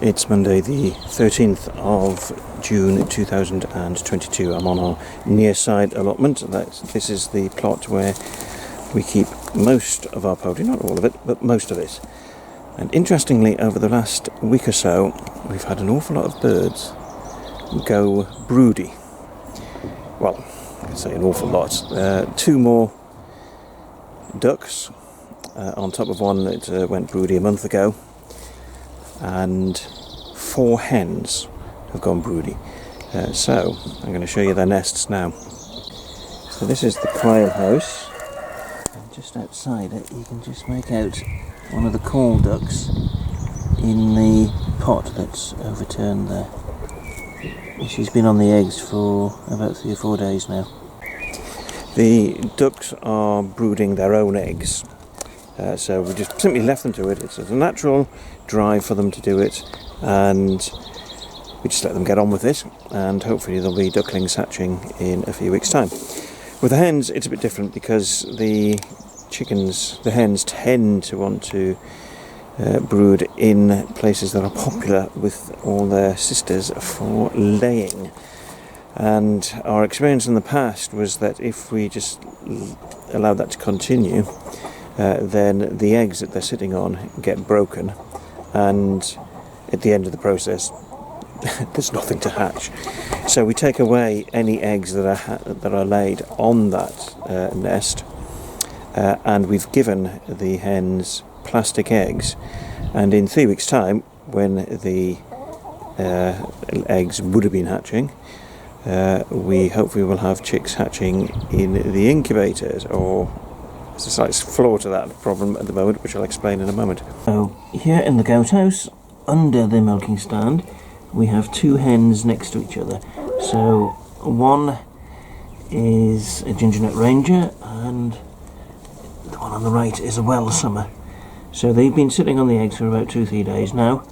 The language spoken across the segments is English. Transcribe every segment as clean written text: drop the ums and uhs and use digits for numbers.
It's Monday the 13th of June 2022. I'm on our near side allotment. This is the plot where we keep most of our poultry, not all of it, but most of it. And interestingly, over the last week or so, we've had an awful lot of birds go broody. Well, I say an awful lot. Two more ducks on top of one that went broody a month ago. And 4 hens have gone broody. So I'm going to show you their nests now. So this is the quail house, and just outside it you can just make out one of the call ducks in the pot that's overturned there. She's been on the eggs for about 3 or 4 days now. The ducks are brooding their own eggs. So we just simply left them to it. It's a natural drive for them to do it, and we just let them get on with it, and hopefully there'll be ducklings hatching in a few weeks' time. With the hens it's a bit different because the hens tend to want to brood in places that are popular with all their sisters for laying. And our experience in the past was that if we just allowed that to continue, then the eggs that they're sitting on get broken, and at the end of the process there's nothing to hatch. So we take away any eggs that are laid on that nest, and we've given the hens plastic eggs, and in 3 weeks' time, when the eggs would have been hatching, we hopefully will have chicks hatching in the incubators. Or there's a slight flaw to that problem at the moment, which I'll explain in a moment. So here in the goat house, under the milking stand, we have 2 hens next to each other. So one is a ginger nut ranger, and the one on the right is a well summer. So they've been sitting on the eggs for about 2-3 days now,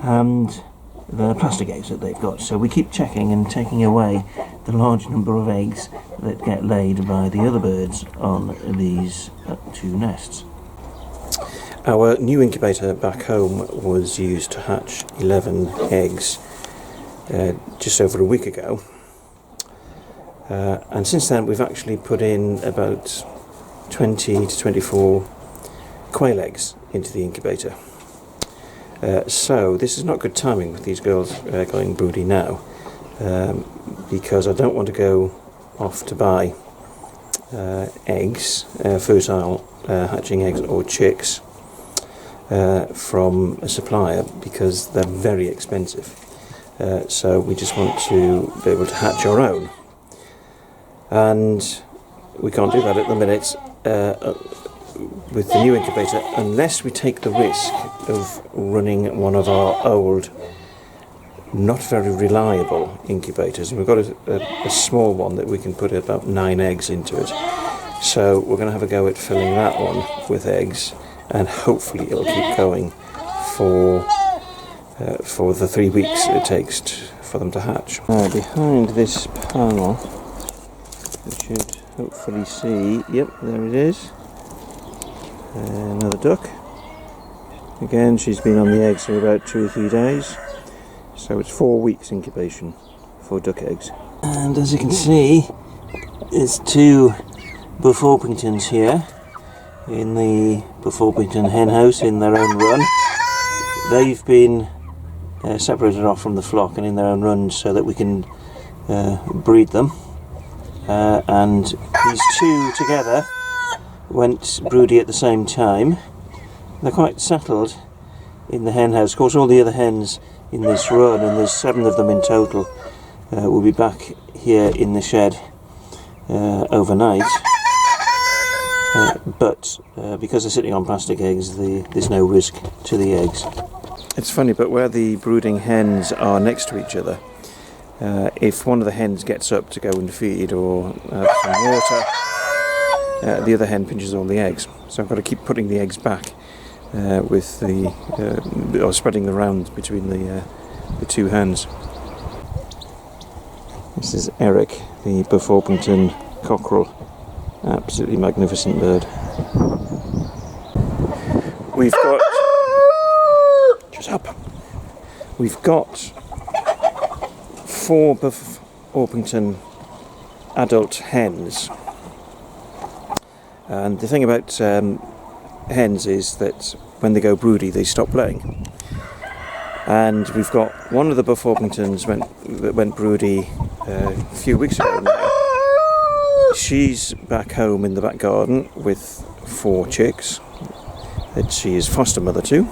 and they're plastic eggs that they've got. So we keep checking and taking away the large number of eggs that get laid by the other birds on these 2 nests. Our new incubator back home was used to hatch 11 eggs just over a week ago, and since then we've actually put in about 20 to 24 quail eggs into the incubator. So this is not good timing with these girls going broody now, because I don't want to go off to buy eggs, fertile hatching eggs or chicks from a supplier, because they're very expensive. So we just want to be able to hatch our own, and we can't do that at the minute with the new incubator, unless we take the risk of running one of our old, not very reliable incubators. And we've got a small one that we can put about 9 eggs into it. So we're going to have a go at filling that one with eggs, and hopefully it'll keep going for the 3 weeks it takes for them to hatch. Now behind this panel, you should hopefully see, yep, there it is. Another duck. Again, she's been on the eggs for about 2 or 3 days, so it's 4 weeks incubation for duck eggs. And as you can see, there's 2 Buff Orpingtons here in the Buff Orpington hen house in their own run. They've been separated off from the flock and in their own run so that we can breed them, and these 2 together went broody at the same time. They're quite settled in the hen house. Of course, all the other hens in this run, and there's 7 of them in total, will be back here in the shed overnight. But because they're sitting on plastic eggs, there's no risk to the eggs. It's funny, but where the brooding hens are next to each other, if one of the hens gets up to go and feed or have some water, the other hen pinches all the eggs. So I've got to keep putting the eggs back with or spreading the round between the 2 hens. This is Eric, the Buff Orpington cockerel. Absolutely magnificent bird. We've got... Shut up! we've got 4 Buff Orpington adult hens, and the thing about hens is that when they go broody they stop laying, and we've got one of the Buff Orpingtons that went broody a few weeks ago now. She's back home in the back garden with 4 chicks that she is foster mother to,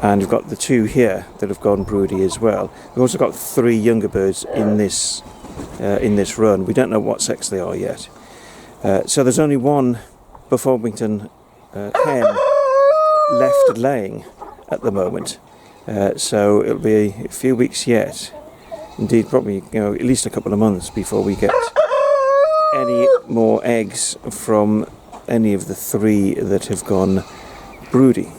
and we've got the 2 here that have gone broody as well. We've also got 3 younger birds in this run. We don't know what sex they are yet. So there's only 1 Buff Orpington hen left laying at the moment. So it'll be a few weeks yet. Indeed, probably at least a couple of months before we get any more eggs from any of the 3 that have gone broody.